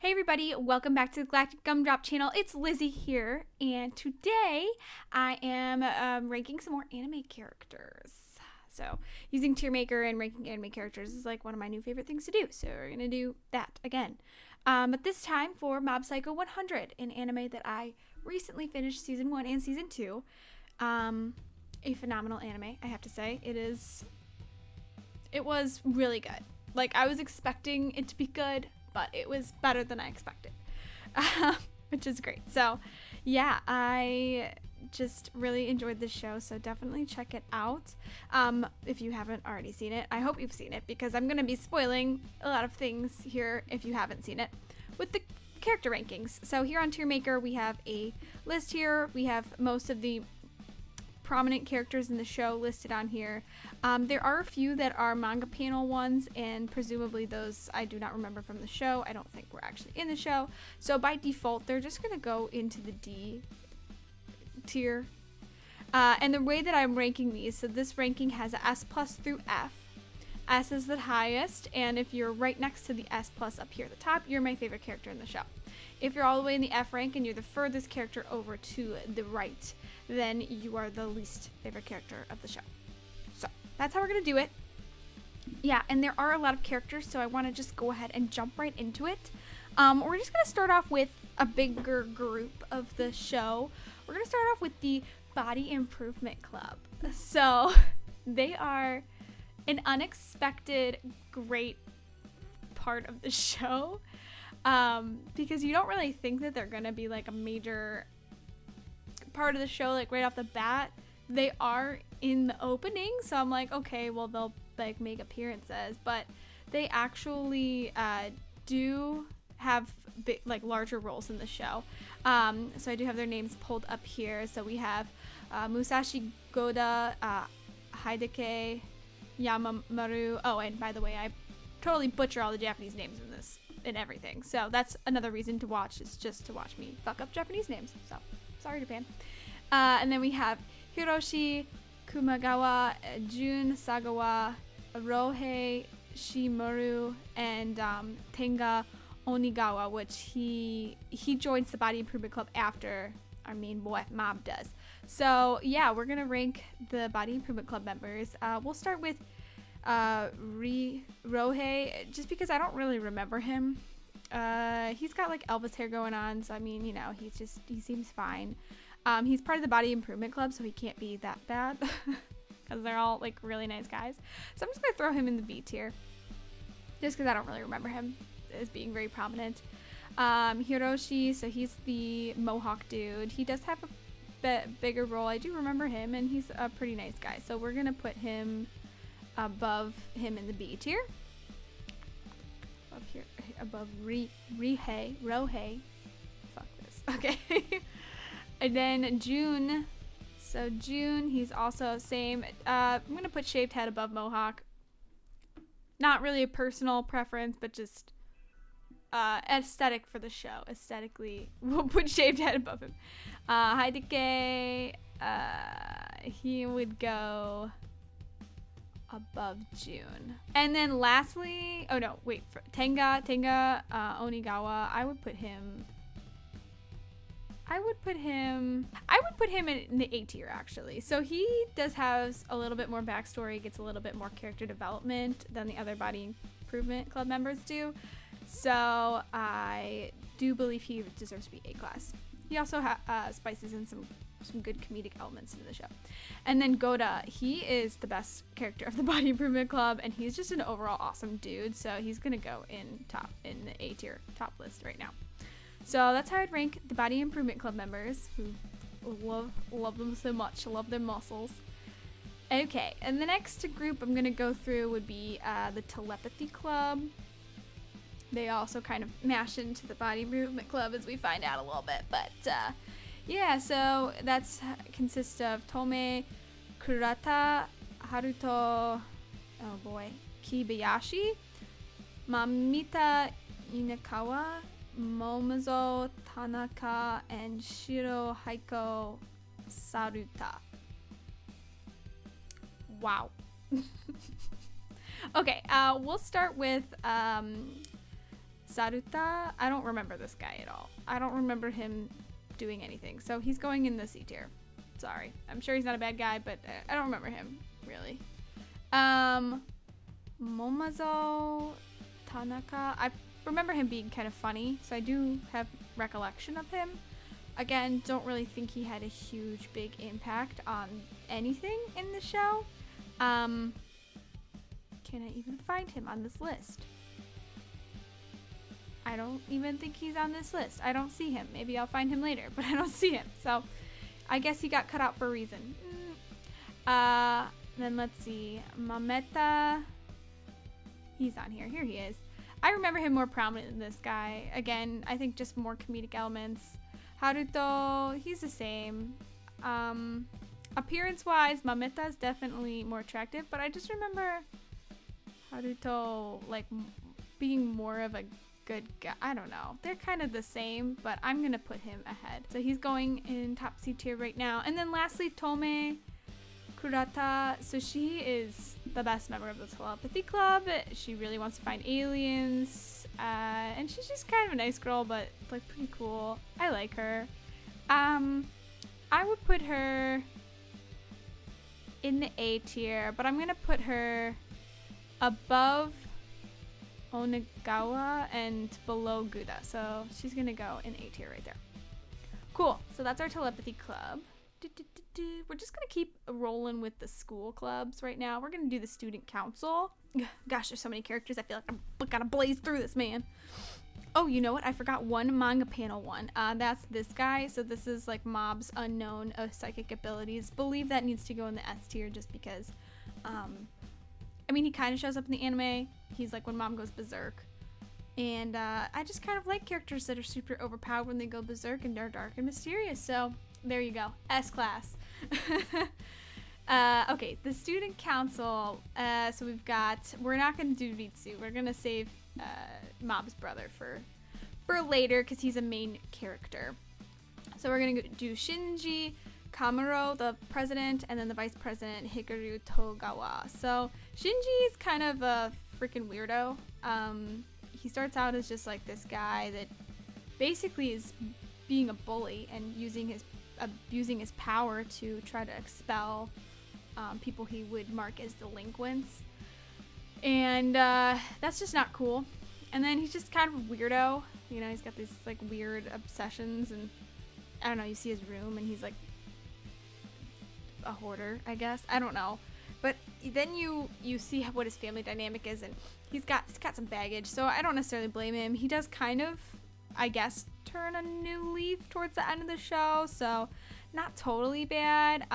Hey everybody, welcome back to the Galactic Gumdrop channel. It's Lizzie here, and today I am ranking some more anime characters. So, using Tier Maker and ranking anime characters is like one of my new favorite things to do, so we're gonna do that again. But this time for Mob Psycho 100, an anime that I recently finished Season 1 and Season 2. A phenomenal anime, I have to say. It was really good. Like, I was expecting it to be good, but it was better than I expected, which is great. So, yeah, I just really enjoyed this show, so definitely check it out if you haven't already seen it. I hope you've seen it, because I'm going to be spoiling a lot of things here if you haven't seen it with the character rankings. So here on Tier Maker, we have a list here. We have most of the prominent characters in the show listed on here. There are a few that are manga panel ones, and presumably those I do not remember from the show. I don't think we're actually in the show. So by default, they're just going to go into the D tier. And the way that I'm ranking these, so this ranking has a S plus through F. S is the highest, and if you're right next to the S plus up here at the top, you're my favorite character in the show. If you're all the way in the F rank and you're the furthest character over to the right, then you are the least favorite character of the show. So that's how we're going to do it. Yeah, and there are a lot of characters, so I want to just go ahead and jump right into it. We're just going to start off with a bigger group of the show. We're going to start off with the Body Improvement Club. So they are an unexpected great part of the show, because you don't really think that they're going to be like a major part of the show, like right off the bat. They are in the opening, so I'm like, okay, well, they'll like make appearances, but they actually do have like larger roles in the show. So I do have their names pulled up here. So we have Musashi Goda, Hideki Yamamaru. Oh, and by the way, I totally butcher all the Japanese names in this and everything, so that's another reason to watch, is just to watch me fuck up Japanese names. So sorry, Japan. And then we have Hiroshi Kumagawa, Jun Sagawa, Rohei Shimuru, and Tenga Onigawa, which he joins the Body Improvement Club after our main boy Mob does. So yeah, we're gonna rank the Body Improvement Club members. We'll start with Rohei, just because I don't really remember him. He's got like Elvis hair going on, so I mean, you know, he seems fine. He's part of the Body Improvement Club, so he can't be that bad, because they're all like really nice guys. So I'm just gonna throw him in the B tier, just because I don't really remember him as being very prominent. Hiroshi, so he's the Mohawk dude. He does have a bigger role. I do remember him, and he's a pretty nice guy. So we're gonna put him above him in the B tier. Above Rohei. Fuck this. Okay. And then Jun. So Jun, he's also same. I'm gonna put shaved head above Mohawk. Not really a personal preference, but just aesthetic for the show. Aesthetically, we'll put shaved head above him. Hideki, he would go above Jun. And then lastly, oh no, wait, for Tenga Onigawa, I would put him in the A tier, actually. So he does have a little bit more backstory, gets a little bit more character development than the other Body Improvement Club members do. So I do believe he deserves to be A class. He also spices in some good comedic elements into the show. And then Goda, he is the best character of the Body Improvement Club, and he's just an overall awesome dude. So he's gonna go in the A tier top list right now. So that's how I'd rank the Body Improvement Club members, who love them so much, love their muscles. Okay, and the next group I'm gonna go through would be the Telepathy Club. They also kind of mash into the Body Improvement Club, as we find out a little bit, but yeah, so that's consists of Tome Kurata, Haruto, oh boy, Kibayashi, Mamita Inakawa, Momozo Tanaka, and Shirohiko Saruta. Wow. Okay, we'll start with Saruta. I don't remember this guy at all. I don't remember him doing anything. So he's going in the C tier. Sorry. I'm sure he's not a bad guy, but I don't remember him, really. Momazo Tanaka. I remember him being kind of funny, so I do have recollection of him. Again, don't really think he had a huge, big impact on anything in the show. Can I even find him on this list? I don't even think he's on this list. I don't see him. Maybe I'll find him later, but I don't see him. So I guess he got cut out for a reason. Then let's see. Mameta. He's on here. Here he is. I remember him more prominent than this guy. Again, I think just more comedic elements. Haruto, he's the same. Appearance-wise, Mameta is definitely more attractive, but I just remember Haruto, like, being more of a good guy. I don't know. They're kind of the same, but I'm going to put him ahead. So he's going in top C tier right now. And then lastly, Tome Kurata. So she is the best member of the telepathy club. She really wants to find aliens. And she's just kind of a nice girl, but like pretty cool. I like her. I would put her in the A tier, but I'm going to put her above Onagawa and below Guda. So she's going to go in A tier right there. Cool. So that's our telepathy club. We're just going to keep rolling with the school clubs right now. We're going to do the student council. Gosh, there's so many characters. I feel like I'm going to blaze through this, man. Oh, you know what? I forgot one manga panel one. That's this guy. So this is like Mob's unknown psychic abilities. Believe that needs to go in the S tier just because, I mean, he kind of shows up in the anime. He's like when Mom goes berserk. And I just kind of like characters that are super overpowered when they go berserk and they're dark and mysterious. So there you go. S class. Okay, the student council. So we're not going to do Ritsu. We're going to save Mob's brother for later because he's a main character. So we're going to do Shinji, Kamuro, the president, and then the vice president, Hikaru Togawa. So Shinji is kind of a freaking weirdo. He starts out as just like this guy that basically is being a bully and abusing his power to try to expel people he would mark as delinquents. And that's just not cool. And then he's just kind of a weirdo. You know, he's got these like weird obsessions, and I don't know, you see his room and he's like a hoarder, I guess. I don't know. But then you see what his family dynamic is, and he's got some baggage. So I don't necessarily blame him. He does kind of, I guess, turn a new leaf towards the end of the show, so not totally bad.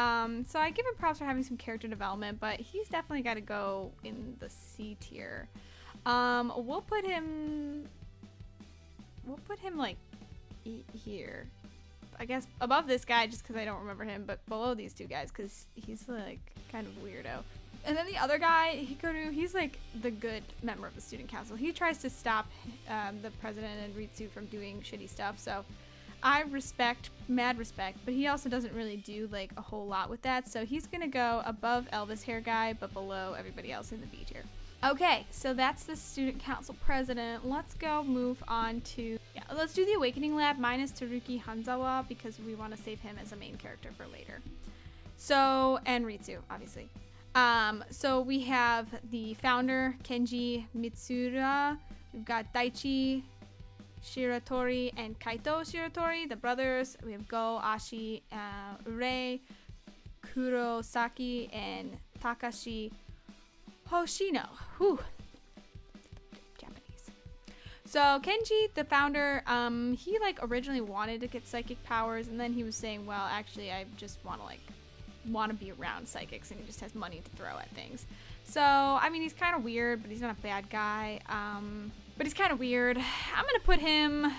So I give him props for having some character development, but he's definitely got to go in the C tier. We'll put him like here, I guess, above this guy just because I don't remember him, but below these two guys because he's like kind of weirdo. And then the other guy, Hikaru, he's like the good member of the student council. He tries to stop the president and Ritsu from doing shitty stuff. So I mad respect, but he also doesn't really do like a whole lot with that. So he's going to go above Elvis hair guy, but below everybody else in the B tier. Okay, so that's the student council president. Let's move on to, let's do the Awakening Lab minus Teruki Hanzawa because we want to save him as a main character for later. So, and Ritsu, obviously. So we have the founder, Kenji Mitsura. We've got Daichi Shiratori and Kaito Shiratori, the brothers. We have Go, Ashi, Rei, Kurosaki, and Takashi Hoshino. Whew. Japanese. So Kenji, the founder, he like originally wanted to get psychic powers, and then he was saying, well, actually, I just want to be around psychics, and he just has money to throw at things. So, I mean, he's kind of weird, but he's not a bad guy. But he's kind of weird. I'm going to put him...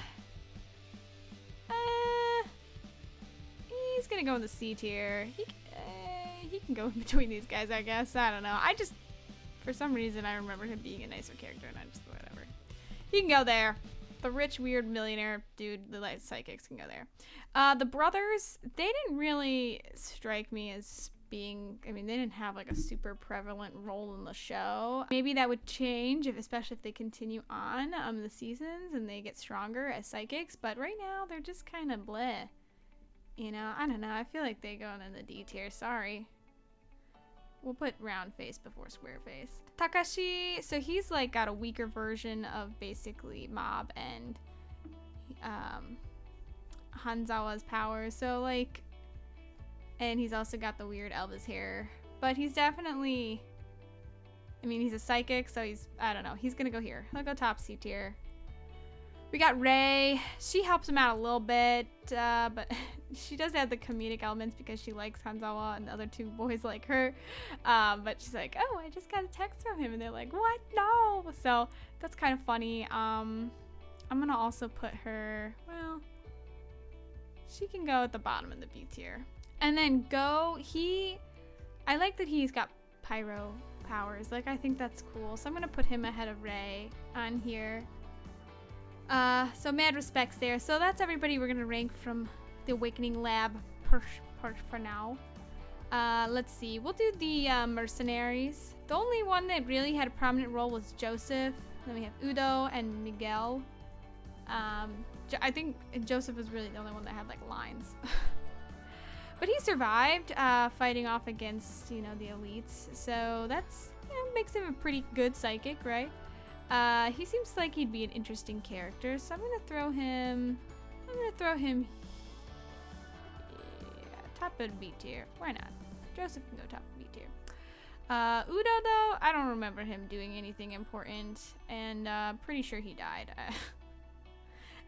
he's going to go in the C tier. He can go in between these guys, I guess. I don't know. For some reason, I remember him being a nicer character, and I just, whatever. He can go there. The rich, weird millionaire dude, the psychics can go there. The brothers, they didn't really strike me as being, I mean, they didn't have like a super prevalent role in the show. Maybe that would change, especially if they continue on the seasons and they get stronger as psychics. But right now, they're just kind of bleh. You know, I don't know. I feel like they go in the D tier. Sorry. We'll put round face before square face. Takashi, so he's like got a weaker version of basically Mob and Hanzawa's powers. So like, and he's also got the weird Elvis hair. But he's definitely, I mean, he's a psychic, so he's, I don't know. He's gonna go here. He'll go top C tier. We got Rei. She helps him out a little bit, but she does have the comedic elements because she likes Hanzawa and the other two boys like her. But she's like, oh, I just got a text from him. And they're like, what? No. So that's kind of funny. I'm going to also put her, well, she can go at the bottom of the B tier. And then Go, I like that he's got pyro powers. Like, I think that's cool. So I'm going to put him ahead of Rei on here. So mad respects there. So that's everybody we're gonna rank from the Awakening Lab for now. Let's see. We'll do the mercenaries. The only one that really had a prominent role was Joseph. Then we have Udo and Miguel. I think Joseph was really the only one that had like lines. But he survived, fighting off against, you know, the elites. So that's, you know, makes him a pretty good psychic, right? He seems like he'd be an interesting character, so I'm gonna throw him top of B tier. Why not? Joseph can go top of B tier. Udo though, I don't remember him doing anything important, and pretty sure he died.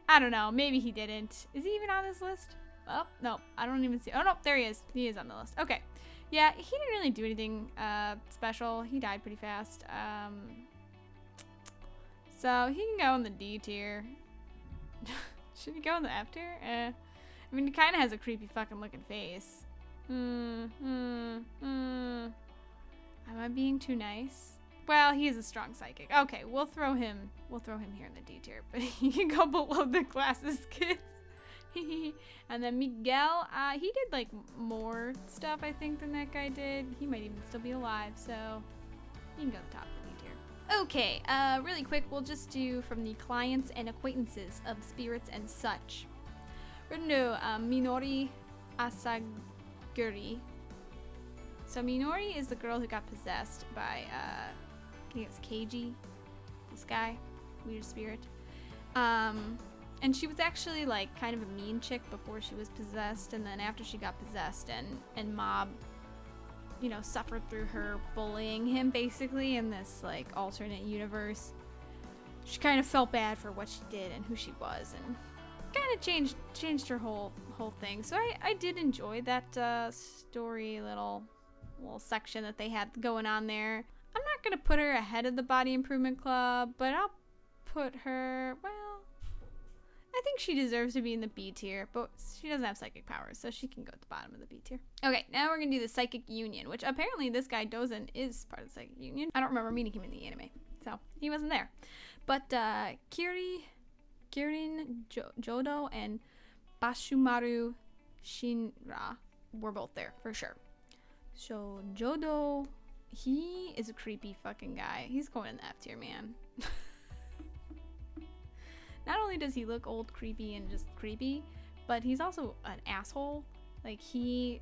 I don't know, maybe he didn't. Is he even on this list? Oh, no, I don't even see. Oh no, there he is. He is on the list. Okay. Yeah, he didn't really do anything special. He died pretty fast. So he can go in the D tier. Should he go in the F tier? I mean, he kind of has a creepy fucking looking face. Am I being too nice? Well, he is a strong psychic. Okay, we'll throw him here in the D tier, but he can go below the glasses kids. And then Miguel, he did like more stuff I think than that guy did. He might even still be alive, so he can go to the top. Okay, really quick, we'll just do from the clients and acquaintances of spirits and such. We're gonna do Minori Asaguri. So Minori is the girl who got possessed by, I think it's Keiji, this guy, weird spirit. And she was actually like kind of a mean chick before she was possessed, and then after she got possessed and Mob, you know, suffered through her bullying him basically in this like alternate universe. She kind of felt bad for what she did and who she was, and kind of changed her whole thing. So I did enjoy that story little section that they had going on there. I'm not gonna put her ahead of the Body Improvement Club, but I'll put her, well, I think she deserves to be in the B tier, but she doesn't have psychic powers, so she can go at the bottom of the B tier. Okay, now we're gonna do the Psychic Union, which apparently this guy Dozen is part of the Psychic Union. I don't remember meeting him in the anime, so he wasn't there. But Kirin Jodo and Bashumaru Shinra were both there for sure. So Jodo, he is a creepy fucking guy. He's going in the F tier, man. Not only does he look old, creepy, and just creepy, but he's also an asshole. Like, he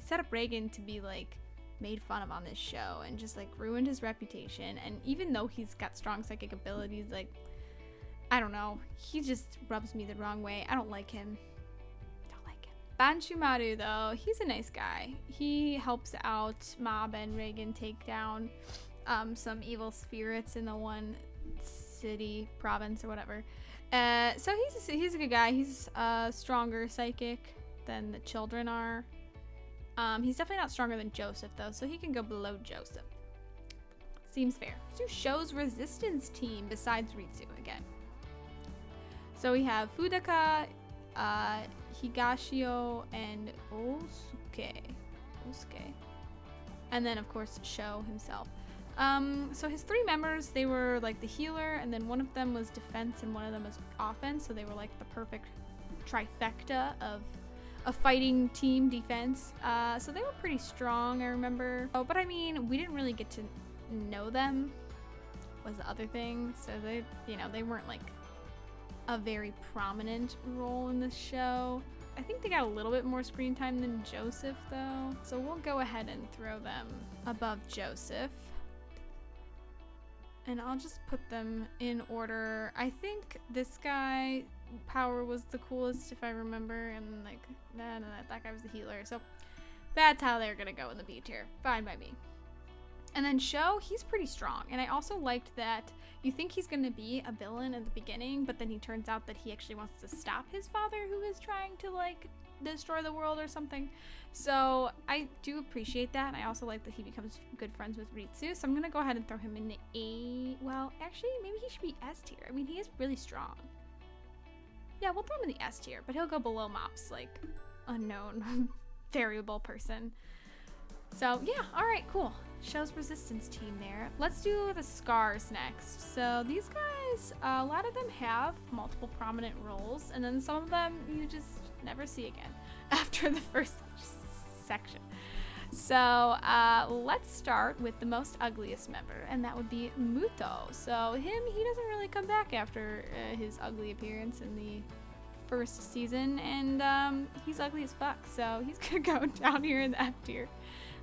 set up Reigen to be, like, made fun of on this show and just, like, ruined his reputation. And even though he's got strong psychic abilities, like, I don't know, he just rubs me the wrong way. I don't like him. Banshumaru, though, he's a nice guy. He helps out Mob and Reigen take down some evil spirits in the one city, province, or whatever. So he's a good guy. He's stronger psychic than the children are. He's definitely not stronger than Joseph though, so he can go below Joseph. Seems fair. Let's do show's resistance team besides Ritsu again. So we have Fudaka, Higashio, and Osuke. And then of course Sho himself. So his three members, they were like the healer, and then one of them was defense and one of them was offense, so they were like the perfect trifecta a fighting team defense. So they were pretty strong, I remember. Oh, but I mean, we didn't really get to know them, was the other thing. So they, you know, they weren't like a very prominent role in this show. I think they got a little bit more screen time than Joseph though. So we'll go ahead and throw them above Joseph. And I'll just put them in order. I think this guy, Power, was the coolest if I remember, and like that guy was the healer. So that's how they're gonna go in the B tier. Fine by me. And then Sho, he's pretty strong. And I also liked that you think he's gonna be a villain at the beginning, but then he turns out that he actually wants to stop his father who is trying to like destroy the world or something. So I do appreciate that. And I also like that he becomes good friends with Ritsu. So I'm gonna go ahead and throw him in the A. Well, actually, maybe he should be S tier. I mean, he is really strong. Yeah, we'll throw him in the S tier, but he'll go below Mops, like unknown variable person. So yeah, all right, cool. Shows resistance team there. Let's do the Scars next. So these guys, a lot of them have multiple prominent roles, and then some of them you just never see again after the first section. So let's start with the most ugliest member, and that would be Muto. So he doesn't really come back after his ugly appearance in the first season, and he's ugly as fuck. So he's gonna go down here in the F tier.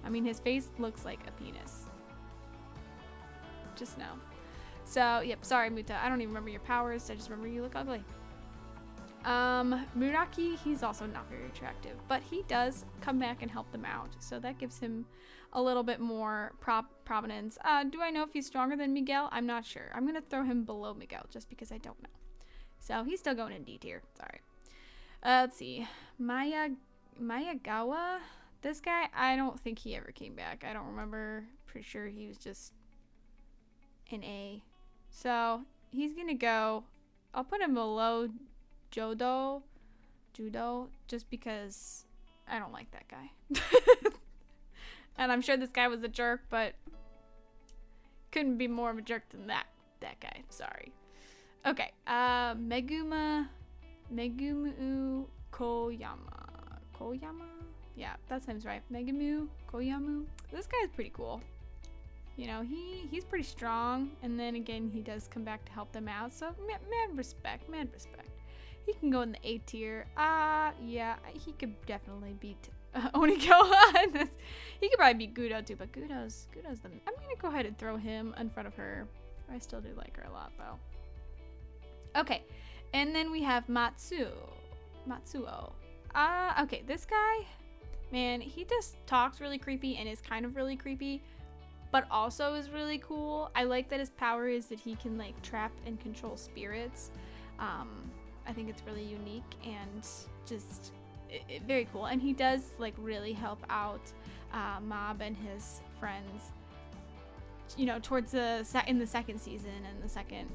I mean, his face looks like a penis. Just know. So, yep, sorry, Muto. I don't even remember your powers. I just remember you look ugly. Muraki, he's also not very attractive, but he does come back and help them out. So that gives him a little bit more prominence. Do I know if he's stronger than Miguel? I'm not sure. I'm going to throw him below Miguel just because I don't know. So he's still going in D tier. Sorry. Let's see. Mayagawa. This guy, I don't think he ever came back. I don't remember. Pretty sure he was just an A. So he's gonna go. I'll put him below Judo, just because I don't like that guy. And I'm sure this guy was a jerk, but couldn't be more of a jerk than that guy. Sorry. Okay. Megumu Koyama. Yeah, that sounds right. Megumu Koyamu. This guy's pretty cool. You know, he's pretty strong, and then again, he does come back to help them out. So mad respect. He can go in the A tier. Yeah, he could definitely beat Onigawa. He could probably beat Gudo too, but Gudo's the. I'm gonna go ahead and throw him in front of her. I still do like her a lot though. Okay, and then we have Matsuo. Okay, this guy. Man, he just talks really creepy and is kind of really creepy, but also is really cool. I like that his power is that he can like trap and control spirits. I think it's really unique and just very cool. And he does like really help out Mob and his friends, you know, towards in the second season and the second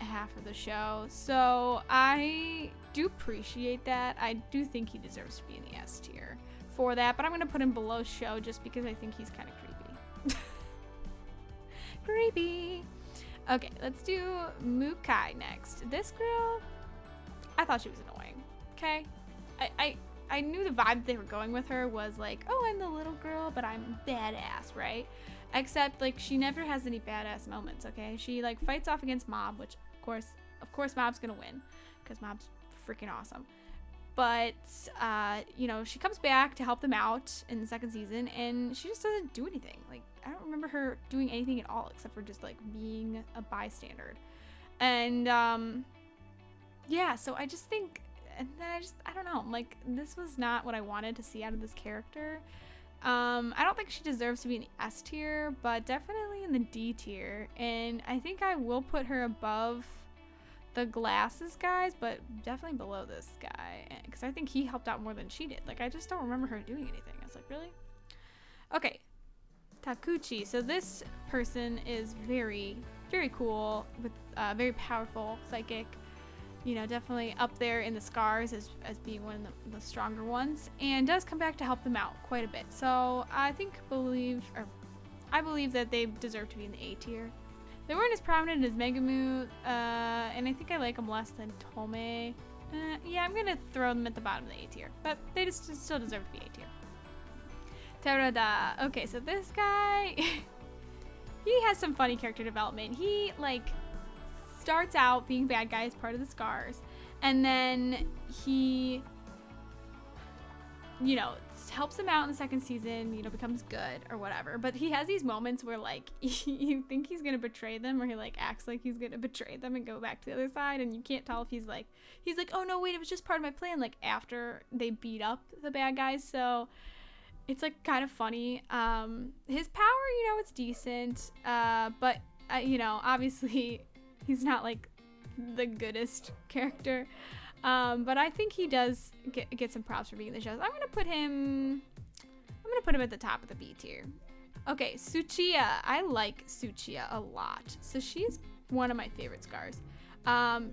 half of the show. So I do appreciate that. I do think he deserves to be in the S tier for that, but I'm gonna put him below Sho just because I think he's kind of creepy. Creepy. Okay, let's do Mukai next. This girl, I thought she was annoying. Okay, I knew the vibe they were going with her was like, oh, I'm the little girl, but I'm badass, right? Except like she never has any badass moments. Okay, she like fights off against Mob, which of course Mob's gonna win because Mob's freaking awesome. But, you know, she comes back to help them out in the second season, and she just doesn't do anything. Like, I don't remember her doing anything at all, except for just, like, being a bystander. And, yeah, so I just think, and then I don't know, like, this was not what I wanted to see out of this character. I don't think she deserves to be in the S tier, but definitely in the D tier. And I think I will put her above the glasses guys, but definitely below this guy, because I think he helped out more than she did. Like, I just don't remember her doing anything. I was like, really? Okay, Takuchi. So this person is very, very cool, with very powerful psychic. You know, definitely up there in the Scars as being one of the stronger ones, and does come back to help them out quite a bit. So I believe that they deserve to be in the A tier. They weren't as prominent as Megumu, and I think I like them less than Tome. Yeah, I'm gonna throw them at the bottom of the A tier, but they just still deserve to be A tier. Terada. Okay, so this guy, he has some funny character development. He like starts out being a bad guy as part of the Scars, and then he, you know, helps him out in the second season, you know, becomes good or whatever. But he has these moments where like you think he's gonna betray them, or he like acts like he's gonna betray them and go back to the other side, and you can't tell if he's like, oh no, wait, it was just part of my plan, like after they beat up the bad guys. So it's like kind of funny. His power, you know, it's decent, but you know, obviously he's not like the goodest character. But I think he does get some props for being in the shows. I'm gonna put him at the top of the B tier. Okay, Tsuchiya. I like Tsuchiya a lot. So she's one of my favorite Scars.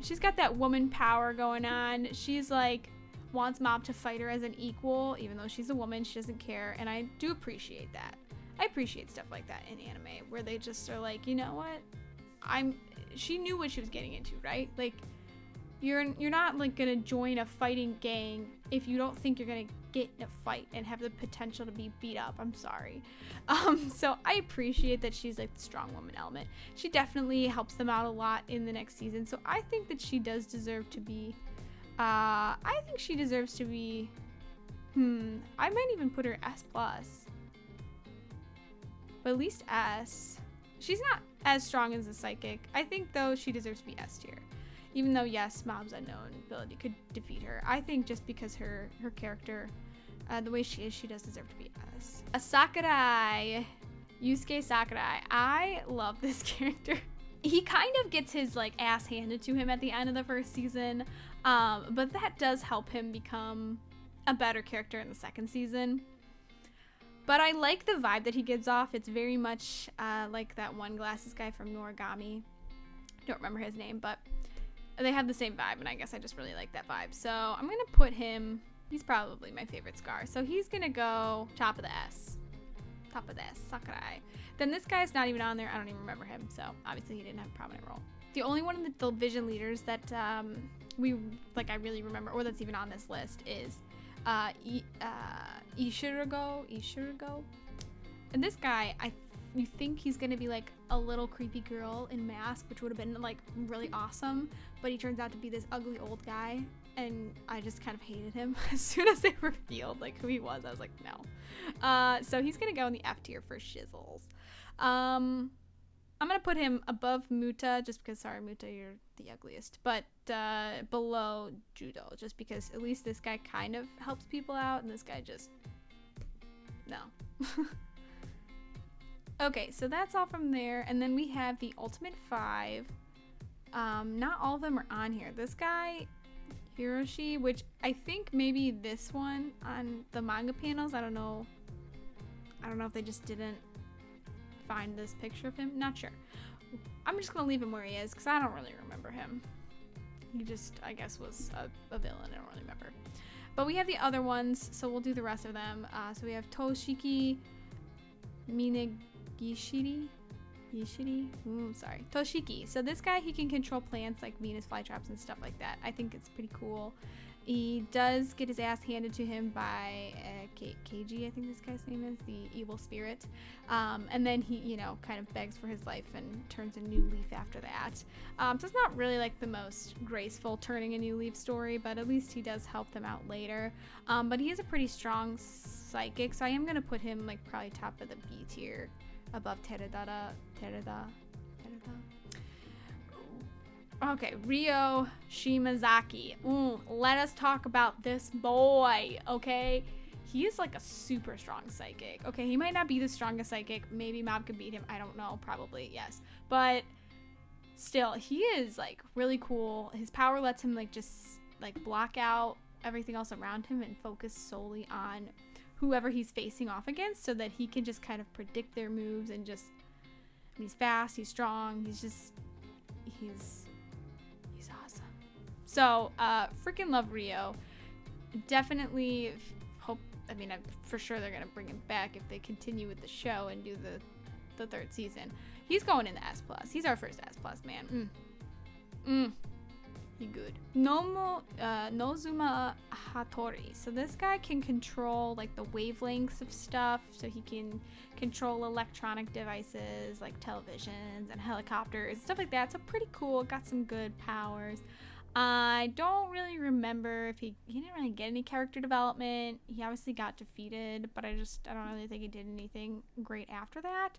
She's got that woman power going on. She's like wants Mob to fight her as an equal, even though she's a woman. She doesn't care, and I do appreciate that. I appreciate stuff like that in anime, where they just are like, you know what? She knew what she was getting into, right? Like, you're not like gonna join a fighting gang if you don't think you're gonna get in a fight and have the potential to be beat up. I'm sorry. So I appreciate that she's like the strong woman element. She definitely helps them out a lot in the next season. So I think that she does deserve to be. I think she deserves to be. I might even put her S plus. But at least S. She's not as strong as the psychic. I think though she deserves to be S tier. Even though, yes, Mob's unknown ability could defeat her. I think just because her character, the way she is, she does deserve to be S. A Sakurai. Yusuke Sakurai. I love this character. He kind of gets his, like, ass handed to him at the end of the first season. But that does help him become a better character in the second season. But I like the vibe that he gives off. It's very much like that one glasses guy from Noragami. Don't remember his name, but they have the same vibe, and I guess I just really like that vibe. So I'm going to put him, he's probably my favorite Scar. So he's going to go top of the S. Top of the S, Sakurai. Then this guy's not even on there. I don't even remember him, so obviously he didn't have a prominent role. The only one in the division leaders that I really remember, or that's even on this list, is Ishirago. And this guy, you think he's gonna be like a little creepy girl in Mask, which would have been like really awesome, but he turns out to be this ugly old guy, and I just kind of hated him. As soon as they revealed like who he was, I was like, no. So he's gonna go in the F tier for shizzles. I'm gonna put him above Muta, just because, sorry Muta, you're the ugliest, but below Judo, just because at least this guy kind of helps people out, and this guy just, no. Okay, so that's all from there, and then we have the Ultimate 5. Not all of them are on here. This guy, Hiroshi, which I think maybe this one on the manga panels, I don't know if they just didn't find this picture of him. Not sure. I'm just gonna leave him where he is because I don't really remember him. He just, I guess, was a villain. I don't really remember. But we have the other ones, so we'll do the rest of them. So we have Toshiki Minagishiri. Toshiki. So this guy, he can control plants like Venus flytraps and stuff like that. I think it's pretty cool. He does get his ass handed to him by Keiji, I think this guy's name is, the evil spirit. And then he, you know, kind of begs for his life and turns a new leaf after that. So it's not really like the most graceful turning a new leaf story, but at least he does help them out later. But he is a pretty strong psychic, so I am going to put him like probably top of the B tier above Terada. Okay, Ryo Shimazaki. Let us talk about this boy, okay? He is like a super strong psychic. Okay, he might not be the strongest psychic. Maybe Mob could beat him. I don't know. Probably, yes. But still, he is like really cool. His power lets him like just like block out everything else around him and focus solely on whoever he's facing off against, so that he can just kind of predict their moves and just, I mean, he's fast, he's strong, he's awesome. So, freaking love Ryo. Definitely hope, for sure they're gonna bring him back if they continue with the show and do the third season. He's going in the S+. He's our first S+, man. He good. Nozuma Hattori. So this guy can control like the wavelengths of stuff. So he can control electronic devices like televisions and helicopters, stuff like that. So pretty cool. Got some good powers. I don't really remember if he didn't really get any character development. He obviously got defeated, but I don't really think he did anything great after that.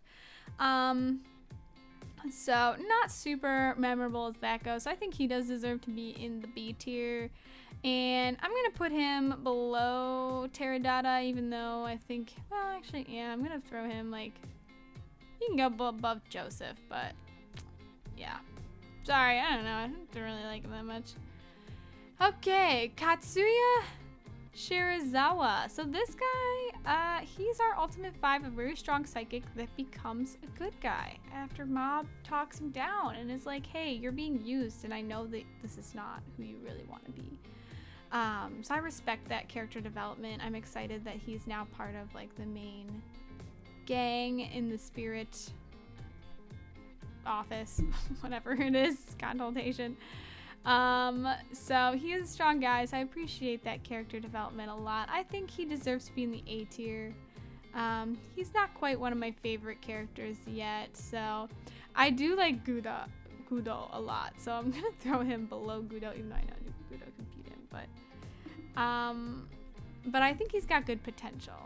So not super memorable as that goes. So I think he does deserve to be in the B tier. And I'm going to put him below Teradata, even though I think, well, actually, yeah, I'm going to throw him like, you can go above Joseph, but yeah. Sorry, I don't know. I don't really like him that much. Okay, Katsuya Shirazawa. So this guy, he's our ultimate 5, a very strong psychic that becomes a good guy after Mob talks him down and is like, hey, you're being used and I know that this is not who you really want to be. So I respect that character development. I'm excited that he's now part of like the main gang in the spirit office, whatever it is, consultation. So he is a strong guy, so I appreciate that character development a lot. I think he deserves to be in the A tier. He's not quite one of my favorite characters yet, so I do like Gudo a lot, so I'm gonna throw him below Gudo, even though I know Gudo can beat him, but I think he's got good potential.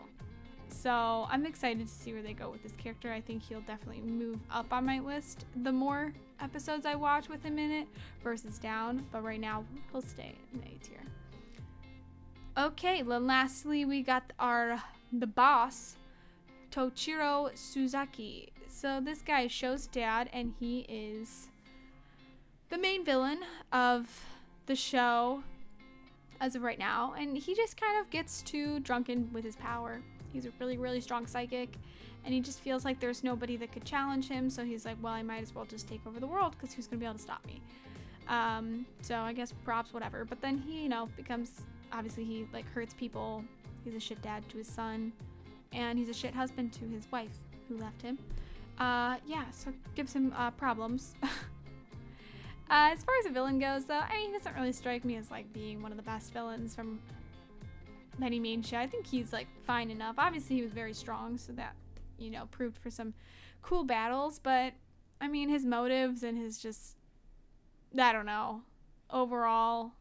So I'm excited to see where they go with this character. I think he'll definitely move up on my list the more episodes I watch with him in it versus down. But right now, he'll stay in the A tier. Okay, then lastly, we got the boss, Tochiro Suzaki. So this guy is Sho's dad, and he is the main villain of the show as of right now. And he just kind of gets too drunken with his power. He's a really, really strong psychic, and he just feels like there's nobody that could challenge him, so he's like, well, I might as well just take over the world, because who's going to be able to stop me? So I guess props, whatever. But then he, becomes, obviously he, hurts people. He's a shit dad to his son, and he's a shit husband to his wife, who left him. So gives him problems. As far as a villain goes, though, he doesn't really strike me as, being one of the best villains from any main show. I think he's fine enough. Obviously he was very strong, so that proved for some cool battles, but I mean his motives and his just, I don't know, overall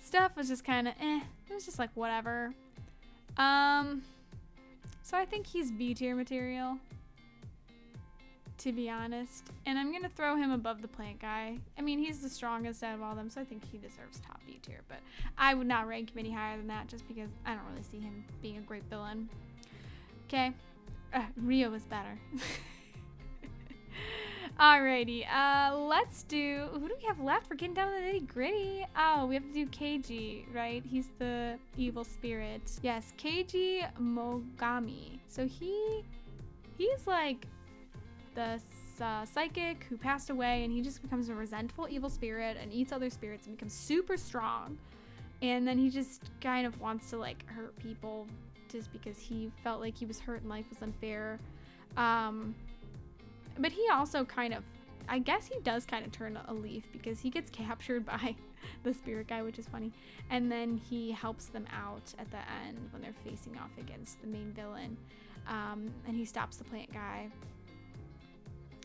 stuff was just kind of it was just whatever. So I think he's B tier material, to be honest, and I'm gonna throw him above the plant guy. I mean, he's the strongest out of all of them, so I think he deserves top B tier, but I would not rank him any higher than that just because I don't really see him being a great villain. Okay, Rio is better. Alrighty, let's do, who do we have left? We're getting down to the nitty gritty. Oh, we have to do Keiji, right? He's the evil spirit. Yes, Keiji Mogami. So he's like the psychic who passed away, and he just becomes a resentful evil spirit and eats other spirits and becomes super strong, and then he just kind of wants to hurt people just because he felt like he was hurt and life was unfair. But he also I guess he does kind of turn a leaf because he gets captured by the spirit guy, which is funny, and then he helps them out at the end when they're facing off against the main villain, and he stops the plant guy.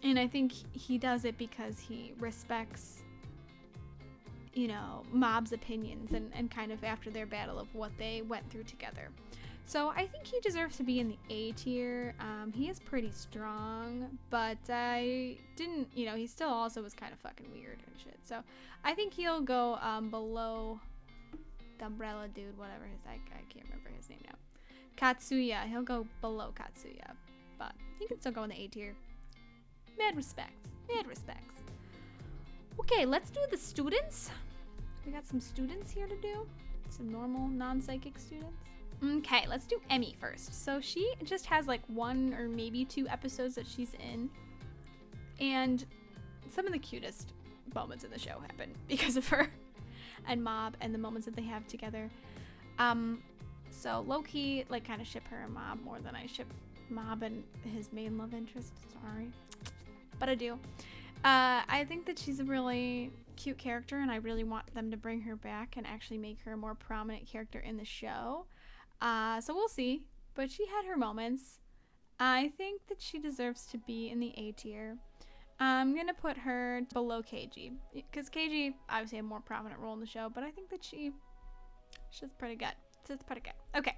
And I think he does it because he respects, Mob's opinions and kind of after their battle of what they went through together. So I think he deserves to be in the A tier. He is pretty strong, but I didn't, he still also was kind of fucking weird and shit. So I think he'll go below the umbrella dude, whatever I can't remember his name now. Katsuya, he'll go below Katsuya, but he can still go in the A tier. Mad respects. Okay, let's do the students. We got some students here to do. Some normal, non-psychic students. Okay, let's do Emmy first. So she just has 1 or maybe 2 episodes that she's in. And some of the cutest moments in the show happen because of her and Mob and the moments that they have together. So low-key, kind of ship her and Mob more than I ship Mob and his main love interest. Sorry. But I do. I think that she's a really cute character, and I really want them to bring her back and actually make her a more prominent character in the show. So we'll see. But she had her moments. I think that she deserves to be in the A tier. I'm gonna put her below Keiji, because Keiji obviously had a more prominent role in the show, but I think that she's pretty good. She's pretty good. Okay,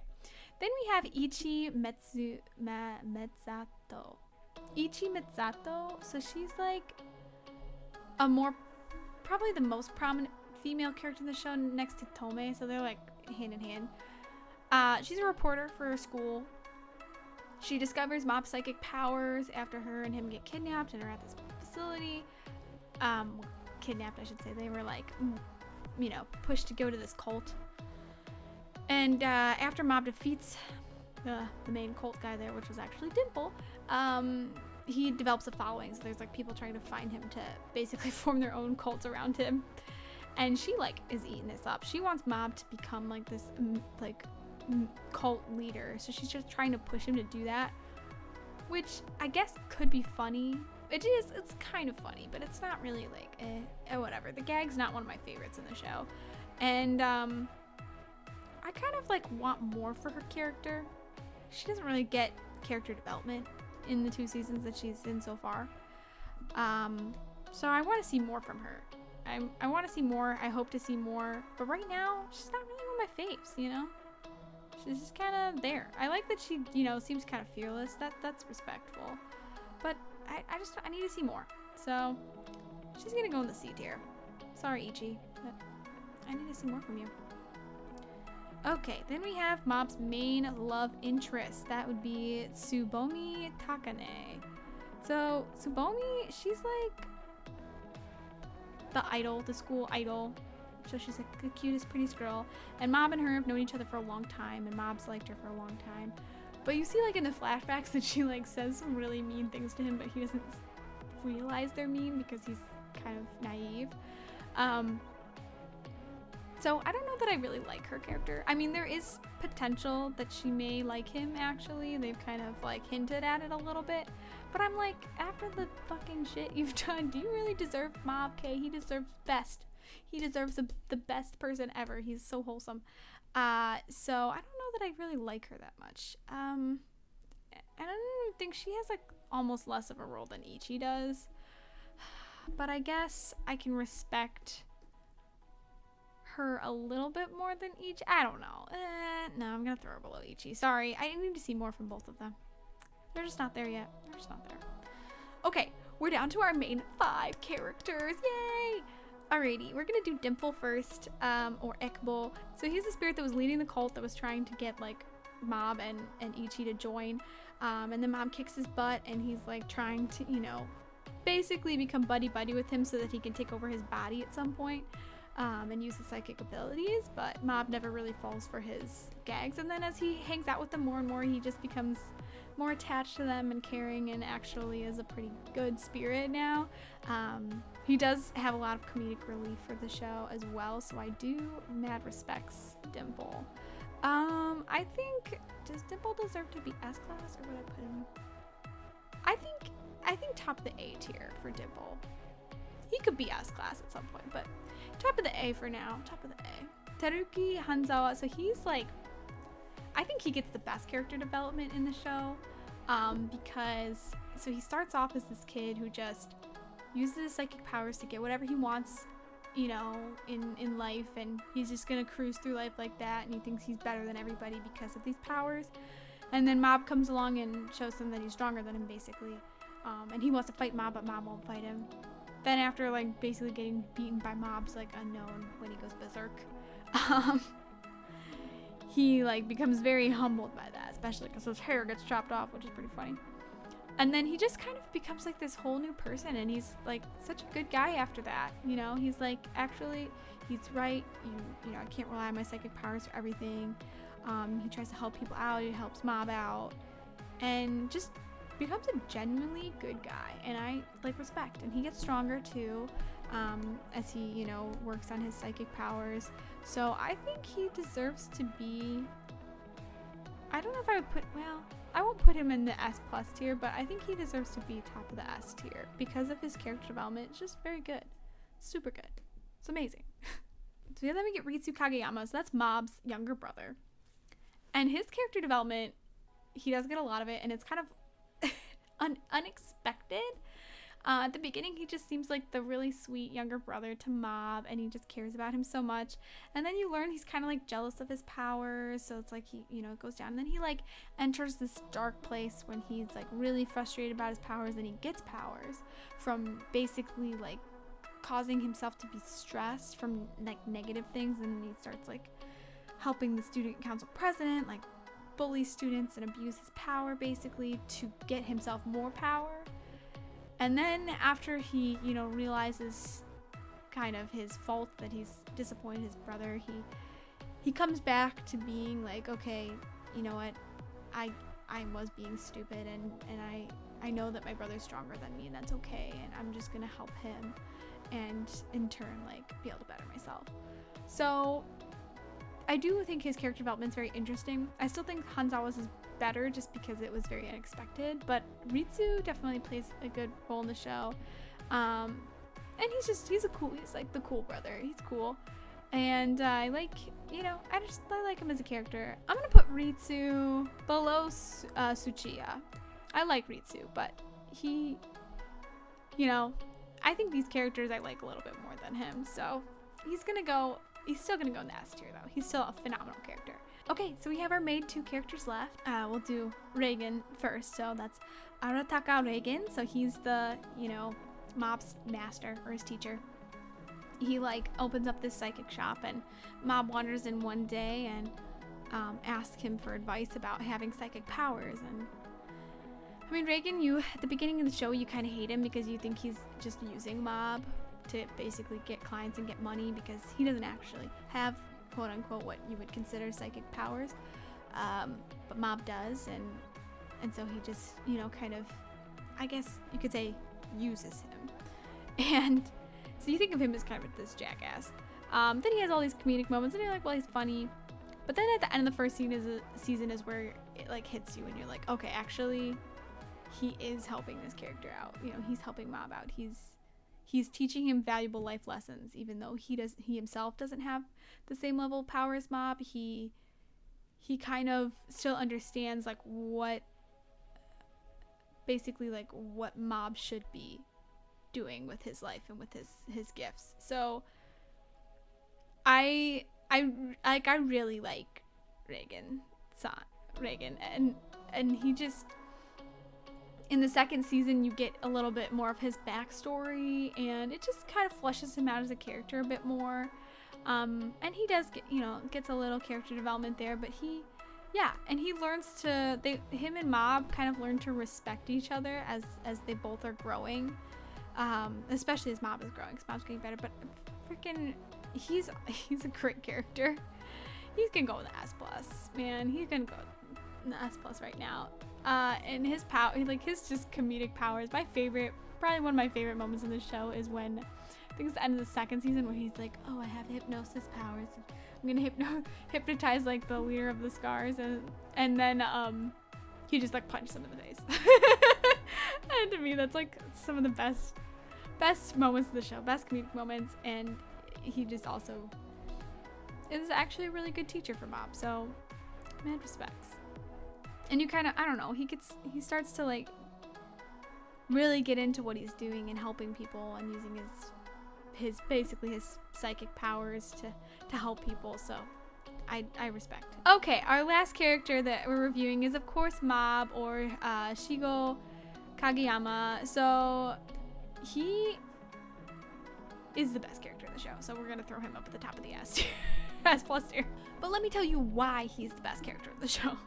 then we have Ichi Metsuto. Ichi Metsuto. So she's like a more, probably the most prominent female character in the show next to Tome. So they're like hand in hand. She's a reporter for her school. She discovers Mob's psychic powers after her and him get kidnapped and are at this facility. Kidnapped, I should say. They were like, you know, pushed to go to this cult. And after Mob defeats the main cult guy there, which was actually Dimple, he develops a following. So there's like people trying to find him to basically form their own cults around him. And she like is eating this up. She wants Mob to become like this like cult leader, so she's just trying to push him to do that, which I guess could be funny. It's kind of funny, but it's not really like whatever. The gag's not one of my favorites in the show, and I kind of like want more for her character. She doesn't really get character development in the 2 seasons that she's in so far, so I want to see more from her. I want to see more. I hope to see more, but right now she's not really one of my faves, you know. She's just kind of there. I like that she, you know, seems kind of fearless. That's respectful. But I need to see more. So she's gonna go in the C tier. Sorry, Ichi, but I need to see more from you. Okay, then we have Mob's main love interest. That would be Tsubomi Takane. So Tsubomi, she's like the idol, the school idol. So she's like the cutest, prettiest girl. And Mob and her have known each other for a long time, and Mob's liked her for a long time. But you see like in the flashbacks that she like says some really mean things to him, but he doesn't realize they're mean because he's kind of naive. So I don't know that I really like her character. I mean, there is potential that she may like him, actually. They've kind of like hinted at it a little bit. But I'm like, after the fucking shit you've done, do you really deserve Mob K? He deserves best. He deserves the best person ever. He's so wholesome. So I don't know that I really like her that much. And I don't think she has like almost less of a role than Ichi does. But I guess I can respect her a little bit more than Ichi. I don't know. No, I'm gonna throw her below Ichi. Sorry, I need to see more from both of them. They're just not there yet. They're just not there. Okay, we're down to our main 5 characters. Yay! Alrighty, we're gonna do Dimple first, or Ekbo. So he's the spirit that was leading the cult that was trying to get like Mob and Ichi to join. And then Mob kicks his butt, and he's like trying to, you know, basically become buddy-buddy with him so that he can take over his body at some point, and use his psychic abilities. But Mob never really falls for his gags. And then as he hangs out with them more and more, he just becomes more attached to them and caring, and actually is a pretty good spirit now. He does have a lot of comedic relief for the show as well, so I do mad respects Dimple. I think, does Dimple deserve to be S-class, or would I put him? I think top of the A tier for Dimple. He could be S-class at some point, but top of the A for now. Top of the A. Teruki Hanzawa, so he's like, I think he gets the best character development in the show, because so he starts off as this kid who just uses his psychic powers to get whatever he wants, you know, in life, and he's just gonna cruise through life like that, and he thinks he's better than everybody because of these powers. And then Mob comes along and shows him that he's stronger than him, basically, and he wants to fight Mob, but Mob won't fight him. Then after like basically getting beaten by Mob's like unknown when he goes berserk, he like becomes very humbled by that, especially because his hair gets chopped off, which is pretty funny. And then he just kind of becomes like this whole new person, and he's like such a good guy after that, you know. He's like, actually, he's right, you know, I can't rely on my psychic powers for everything. He tries to help people out, he helps Mob out, and just becomes a genuinely good guy, and I like respect. And he gets stronger too, as he, you know, works on his psychic powers. So I think he deserves to be, I don't know if I would put, well, I won't put him in the S+ tier, but I think he deserves to be top of the S tier because of his character development. It's just very good. Super good. It's amazing. So then we get Ritsu Kageyama. So that's Mob's younger brother. And his character development, he does get a lot of it, and it's kind of unexpected. At the beginning, he just seems like the really sweet younger brother to Mob, and he just cares about him so much. And then you learn he's kind of like jealous of his powers, so it's like he, it goes down. And then he like enters this dark place when he's like really frustrated about his powers, and he gets powers from basically like causing himself to be stressed from like negative things, and he starts like helping the student council president like bully students and abuse his power basically to get himself more power. And then after he, realizes kind of his fault, that he's disappointed his brother, he comes back to being like, okay, you know what, I was being stupid, and I know that my brother's stronger than me, and that's okay, and I'm just gonna help him, and in turn like be able to better myself. So I do think his character development is very interesting. I still think Hanzawa's is better just because it was very unexpected, but Ritsu definitely plays a good role in the show. And he's like the cool brother. He's cool. And I like him as a character. I'm gonna put Ritsu below Tsuchiya. I like Ritsu, but he, I think these characters I like a little bit more than him. So he's still gonna go in the S tier though. He's still a phenomenal character. Okay, so we have our main 2 characters left. We'll do Reigen first. So that's Arataka Reigen. So he's the, Mob's master or his teacher. He like opens up this psychic shop, and Mob wanders in one day and asks him for advice about having psychic powers. And I mean, Reigen, at the beginning of the show, you kind of hate him because you think he's just using Mob to basically get clients and get money, because he doesn't actually have quote unquote what you would consider psychic powers, but Mob does, and so he just kind of, I guess you could say, uses him. And so you think of him as kind of this jackass. Then he has all these comedic moments, and you're like, well, he's funny. But then at the end of the first season is where it like hits you, and you're like, okay, actually he is helping this character out. He's helping Mob out. He's teaching him valuable life lessons, even though he himself doesn't have the same level of power as Mob. He kind of still understands like what Mob should be doing with his life and with his gifts. So I really like Reigen, and he just, in the second season, you get a little bit more of his backstory, and it just kind of fleshes him out as a character a bit more. And he does get, gets a little character development there, but he learns him and Mob kind of learn to respect each other as they both are growing, especially as Mob is growing, because Mob's getting better. But freaking, he's a great character. He's gonna go with the S+, man. He's gonna go in the S+ right now. And his his just comedic powers. Probably one of my favorite moments in the show is when, I think it's the end of the second season, where he's like, oh, I have hypnosis powers. I'm gonna hypnotize like the leader of the Scars, and then he just like punches him in the face. And to me, that's like some of the best moments of the show, best comedic moments, and he just also is actually a really good teacher for Mob. So, mad respects. And you kind of, I don't know, he starts to like really get into what he's doing and helping people and using his psychic powers to help people. So I respect. Okay, our last character that we're reviewing is of course Mob, or Shigo Kageyama. So he is the best character in the show, so we're gonna throw him up at the top of the S tier. S+ tier. But let me tell you why he's the best character in the show.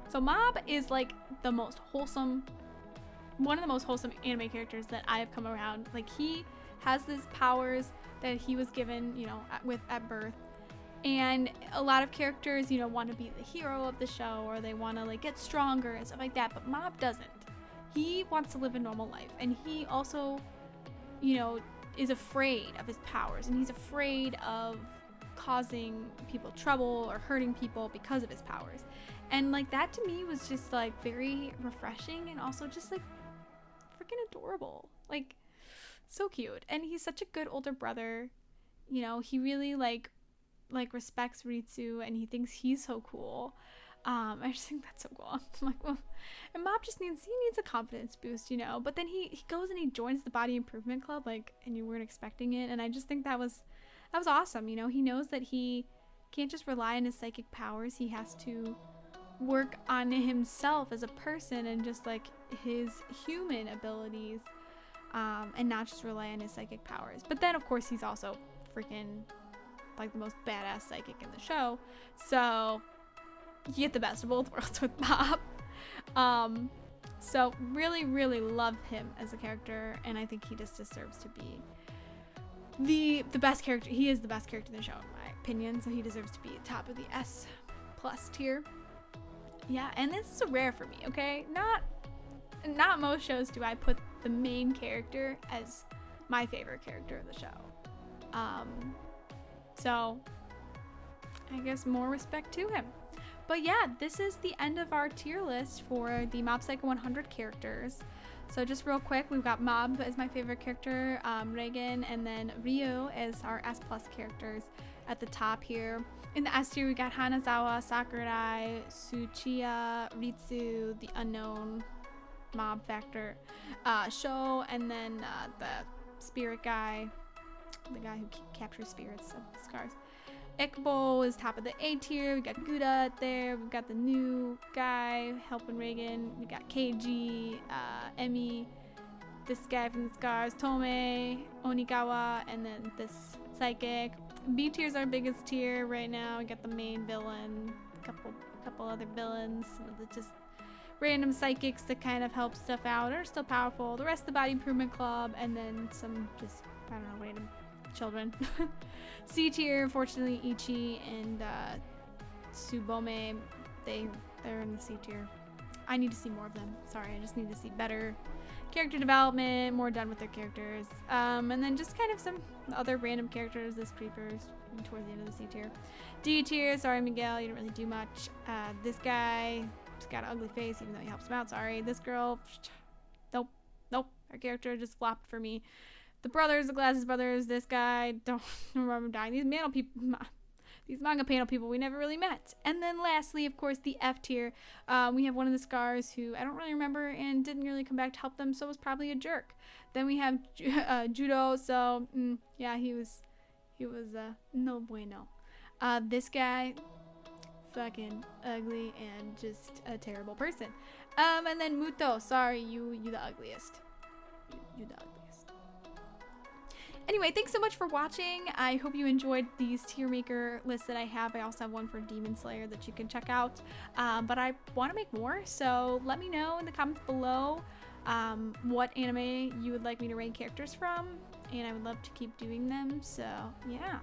So Mob is like one of the most wholesome anime characters that I have come around. Like, he has these powers that he was given, at birth. And a lot of characters, want to be the hero of the show, or they want to like get stronger and stuff like that. But Mob doesn't. He wants to live a normal life, and he also, is afraid of his powers, and he's afraid of causing people trouble or hurting people because of his powers. And like, that to me was just like very refreshing, and also just like freaking adorable, like so cute. And he's such a good older brother, you know, he really like respects Ritsu, and he thinks he's so cool. I just think that's so cool. I'm like, well, and Mob just needs a confidence boost, you know. But then he goes and he joins the Body Improvement Club, like, and you weren't expecting it. And I just think that was awesome. You know, he knows that he can't just rely on his psychic powers. He has to work on himself as a person and just like his human abilities, and not just rely on his psychic powers. But then, of course, he's also freaking like the most badass psychic in the show. So you get the best of both worlds with Mob. So really, really love him as a character, and I think he just deserves to be the best character. He is the best character in the show, in my opinion, so he deserves to be top of the S+ tier. Yeah, and this is a rare for me, okay? Not most shows do I put the main character as my favorite character of the show. So I guess more respect to him. But yeah, this is the end of our tier list for the Mob Psycho 100 characters. So just real quick, we've got Mob as my favorite character, Reagan, and then Ryu as our S+ characters at the top here. In the S tier, we got Hanazawa, Sakurai, Tsuchiya, Ritsu, the unknown Mob Factor, Sho, and then the spirit guy, the guy who captures spirits of scars. Ikubo is top of the A tier. We got Guda there. We've got the new guy helping Reagan. We got KG, Emi, this guy from the Scars, Tome, Onigawa, and then this psychic. B tier is our biggest tier right now. We got the main villain, a couple other villains, just random psychics that kind of help stuff out, are still powerful. The rest of the Body Improvement Club, and then some just, I don't know, random children. C tier, unfortunately, Ichi and Tsubome, they're in the C tier. I need to see more of them. Sorry, I just need to see better character development, more done with their characters. And then just kind of some other random characters, this creepers towards the end of the C tier. D tier, sorry Miguel, you didn't really do much. This guy just got an ugly face even though he helps him out, sorry. This girl, nope, her character just flopped for me. The brothers, the Glasses brothers, this guy, don't remember dying. These manga panel people we never really met. And then lastly, of course, the F tier. We have one of the Scars who I don't really remember and didn't really come back to help them, so was probably a jerk. Then we have Judo, so yeah, he was no bueno. This guy, fucking ugly and just a terrible person. And then Muto, sorry, you the ugliest. You the ugliest. Anyway, thanks so much for watching. I hope you enjoyed these tier maker lists that I have. I also have one for Demon Slayer that you can check out. But I want to make more, so let me know in the comments below what anime you would like me to rank characters from, and I would love to keep doing them. So yeah.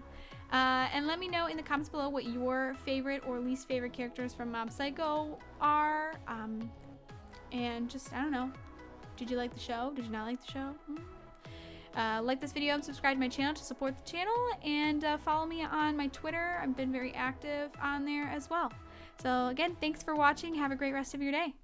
And let me know in the comments below what your favorite or least favorite characters from Mob Psycho are. And just, I don't know. Did you like the show? Did you not like the show? Like this video and subscribe to my channel to support the channel, and follow me on my Twitter. I've been very active on there as well. So again, thanks for watching. Have a great rest of your day.